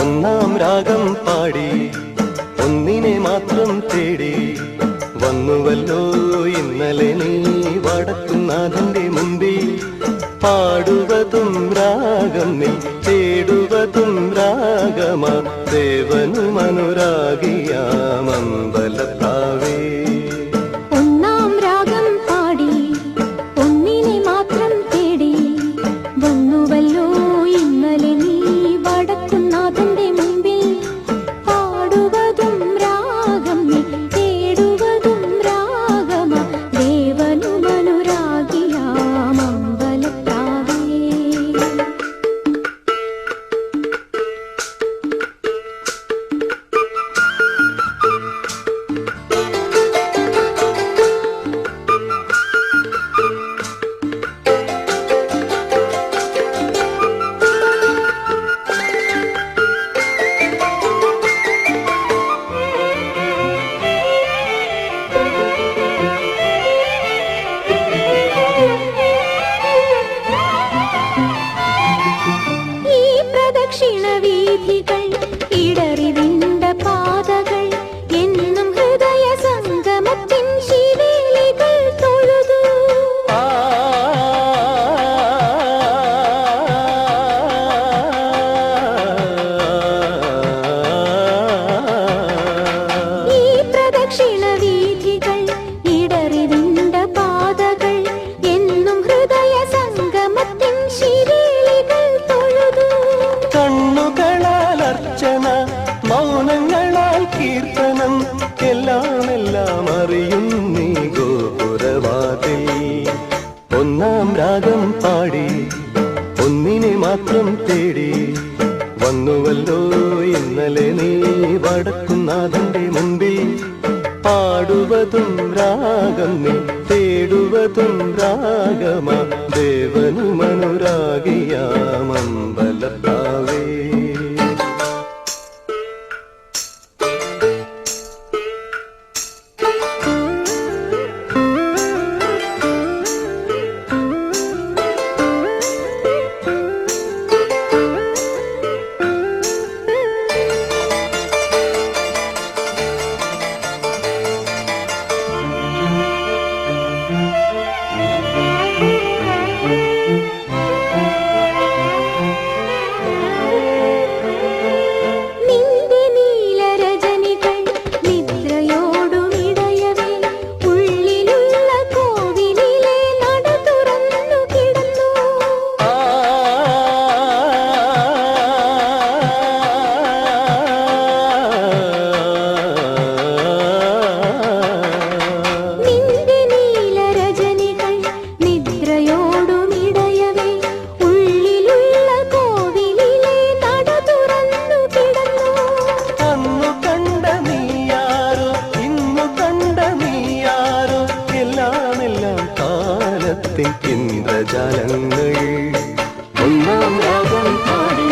ഒന്നാം രാഗം പാടി ഒന്നിനെ മാത്രം തേടി വന്നുവല്ലോ ഇന്നലെ നീ വടക്കുന്നാഥന്റെ മുമ്പിൽ. പാടുവതും രാഗം നീ തേടുവതും രാഗമാ ദേവനും അനുരാഗിയാമമ്പലത്താവേ. ഒന്നാം രാഗം പാടി ഒന്നിനെ മാത്രം തേടി വന്നുവല്ലോ ഇന്നലെ നീ വടക്കുന്നാഥന്റെ മുമ്പിൽ. പാടുവതും രാഗം നീ തേടുവതും രാഗമാ ദേവനും അനുരാഗിയാമമ്പലത്താവേ. വീഥികൾ ഇടറിവിണ്ട പാതകൾ എന്നും ഹൃദയ സംഗമത്തിൻ ശിവേലികൾ തൊഴുതു. ഈ പ്രദക്ഷിണ വീഥികൾ ഇടറിവിണ്ട പാതകൾ എന്നും ഹൃദയ സംഗമത്തിൻ ശിവേലികൾ തൊഴുതു. കണ്ണുകളാൽ അർച്ചന, മൗനങ്ങളാൽ കീർത്തനം, എല്ലാം എല്ലാം അറിയും നീ ഗോപുരവാതിൽ. ഒന്നാം രാഗം പാടി ഒന്നിനെ മാത്രം തേടി വന്നുവല്ലോ ഇന്നലെ നീ വടക്കുന്നാഥന്റെ മുമ്പിൽ. പാടുവതും രാഗം നീ തേടുവതും രാഗമാ ദേവനും അനുരാഗിയാമമ്പലത്താവേ. ഇന്ദ്രജാലങ്ങൾ ഒന്നാം രാഗം പാടി